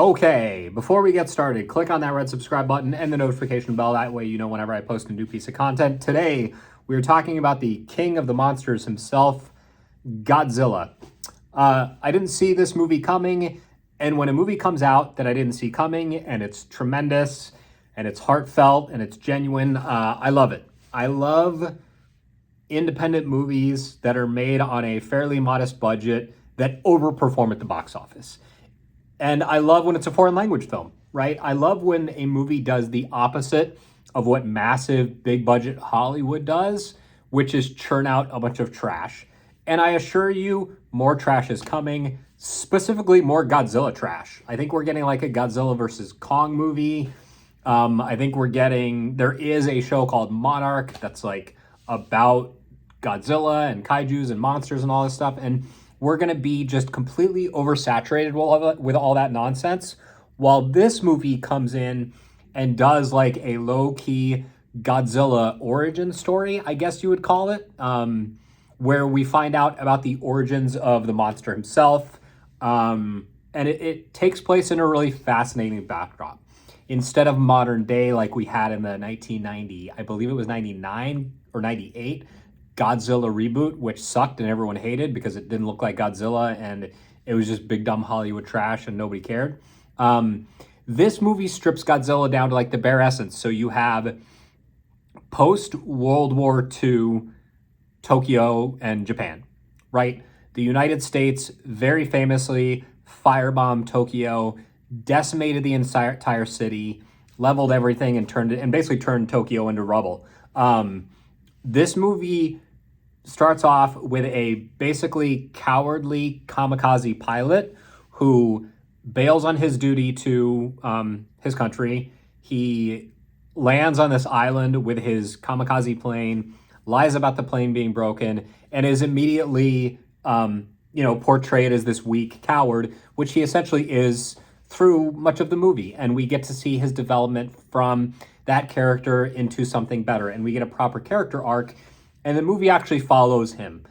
Okay, before we get started, click on that red subscribe button and the notification bell. That way you know whenever I post a new piece of content. Today, we're talking about the king of the monsters himself, Godzilla. I didn't see this movie coming, and when a movie comes out that I didn't see coming, and it's tremendous, and it's heartfelt, and it's genuine, I love it. I love independent movies that are made on a fairly modest budget that overperform at the box office. And I love when it's a foreign language film, right? I love when a movie does the opposite of what massive, big budget Hollywood does, which is churn out a bunch of trash. And I assure you, more trash is coming, specifically more Godzilla trash. I think we're getting like a Godzilla versus Kong movie. I think there is a show called Monarch that's like about Godzilla and kaijus and monsters and all this stuff. And we're going to be just completely oversaturated with all that nonsense, while this movie comes in and does like a low-key Godzilla origin story, I guess you would call it, where we find out about the origins of the monster himself, and it takes place in a really fascinating backdrop. Instead of modern day like we had in the 1990, I believe it was 99 or 98, Godzilla reboot, which sucked and everyone hated because it didn't look like Godzilla and it was just big dumb Hollywood trash and nobody cared. This movie strips Godzilla down to like the bare essence. So you have post World War II Tokyo and Japan, right? The United States very famously firebombed Tokyo, decimated the entire city, leveled everything, and basically turned Tokyo into rubble. This movie starts off with a basically cowardly kamikaze pilot who bails on his duty to his country. He lands on this island with his kamikaze plane, lies about the plane being broken, and is immediately portrayed as this weak coward, which he essentially is through much of the movie. And we get to see his development from that character into something better, and we get a proper character arc, and the movie actually follows him.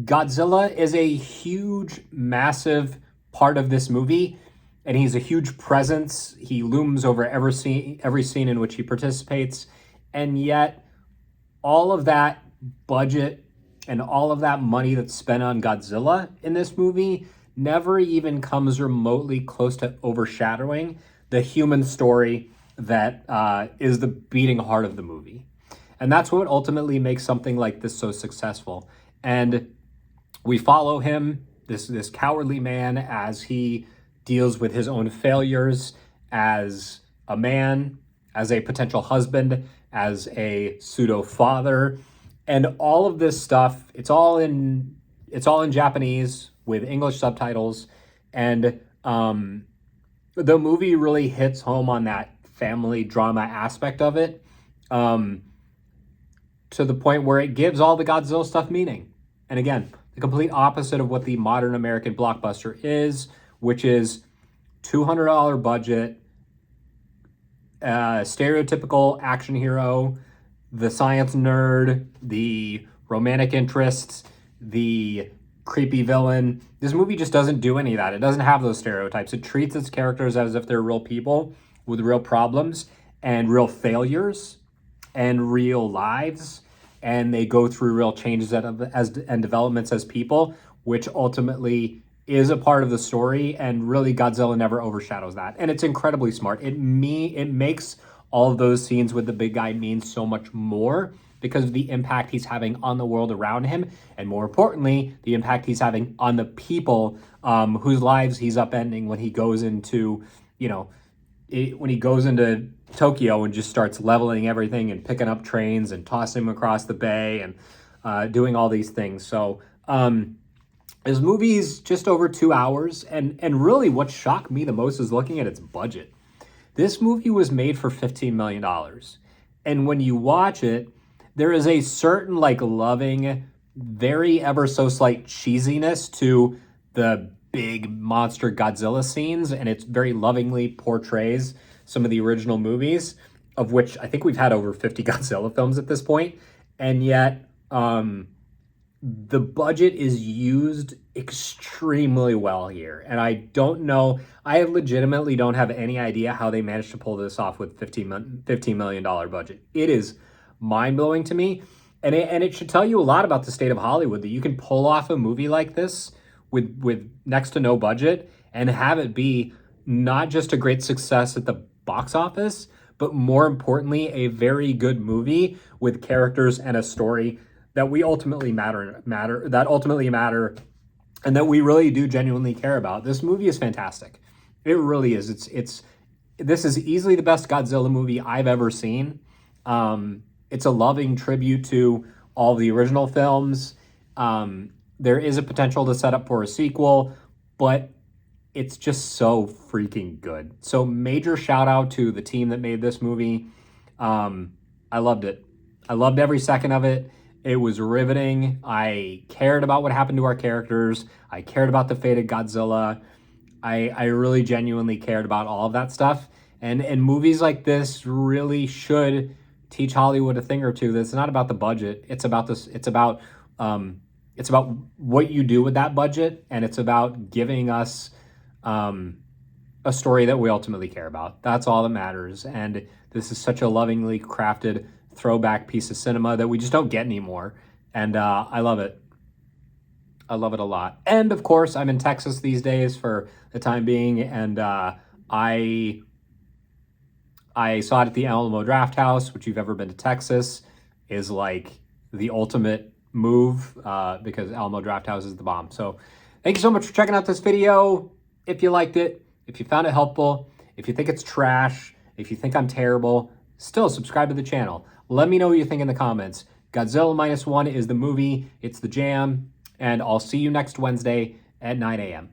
Godzilla is a huge, massive part of this movie, and he's a huge presence. He looms over every scene in which he participates, and yet all of that budget and all of that money that's spent on Godzilla in this movie never even comes remotely close to overshadowing the human story that is the beating heart of the movie. And that's what ultimately makes something like this so successful. And we follow him, this cowardly man, as he deals with his own failures as a man, as a potential husband, as a pseudo father, and all of this stuff. It's all in Japanese with English subtitles, and the movie really hits home on that family drama aspect of it, to the point where it gives all the Godzilla stuff meaning. And again, the complete opposite of what the modern American blockbuster is, which is $200 budget, stereotypical action hero, the science nerd, the romantic interests, the creepy villain. This movie just doesn't do any of that. It doesn't have those stereotypes. It treats its characters as if they're real people with real problems and real failures and real lives, and they go through real changes and developments as people, which ultimately is a part of the story, and really Godzilla never overshadows that. And it's incredibly smart. It makes all of those scenes with the big guy mean so much more because of the impact he's having on the world around him, and more importantly, the impact he's having on the people whose lives he's upending when he goes into, when he goes into Tokyo and just starts leveling everything and picking up trains and tossing them across the bay and doing all these things. So this movie's just over 2 hours, and really what shocked me the most is looking at its budget. This movie was made for $15 million. And when you watch it, there is a certain loving, very ever so slight cheesiness to the big monster Godzilla scenes, and it very lovingly portrays some of the original movies, of which I think we've had over 50 Godzilla films at this point. And yet the budget is used extremely well here. And I don't know, I legitimately don't have any idea how they managed to pull this off with $15 million budget. It is mind-blowing to me. And it should tell you a lot about the state of Hollywood, that you can pull off a movie like this with next to no budget and have it be not just a great success at the box office, but more importantly, a very good movie with characters and a story that we ultimately matter, and that we really do genuinely care about. This movie is fantastic. It really is. This is easily the best Godzilla movie I've ever seen. It's a loving tribute to all the original films. There is a potential to set up for a sequel, but it's just so freaking good. So major shout out to the team that made this movie. I loved it. I loved every second of it. It was riveting. I cared about what happened to our characters. I cared about the fate of Godzilla. I really genuinely cared about all of that stuff. And movies like this really should teach Hollywood a thing or two. That's not about the budget. It's about this. It's about what you do with that budget, and it's about giving us a story that we ultimately care about. That's all that matters. And this is such a lovingly crafted throwback piece of cinema that we just don't get anymore. And I love it. I love it a lot. And of course, I'm in Texas these days for the time being, and I saw it at the Alamo Draft House, which, if you've ever been to Texas, is like the ultimate move because Alamo Draft House is the bomb. So thank you so much for checking out this video. If you liked it, if you found it helpful, if you think it's trash, if you think I'm terrible, still subscribe to the channel. Let me know what you think in the comments. Godzilla -1 is the movie. It's the jam. And I'll see you next Wednesday at 9 a.m.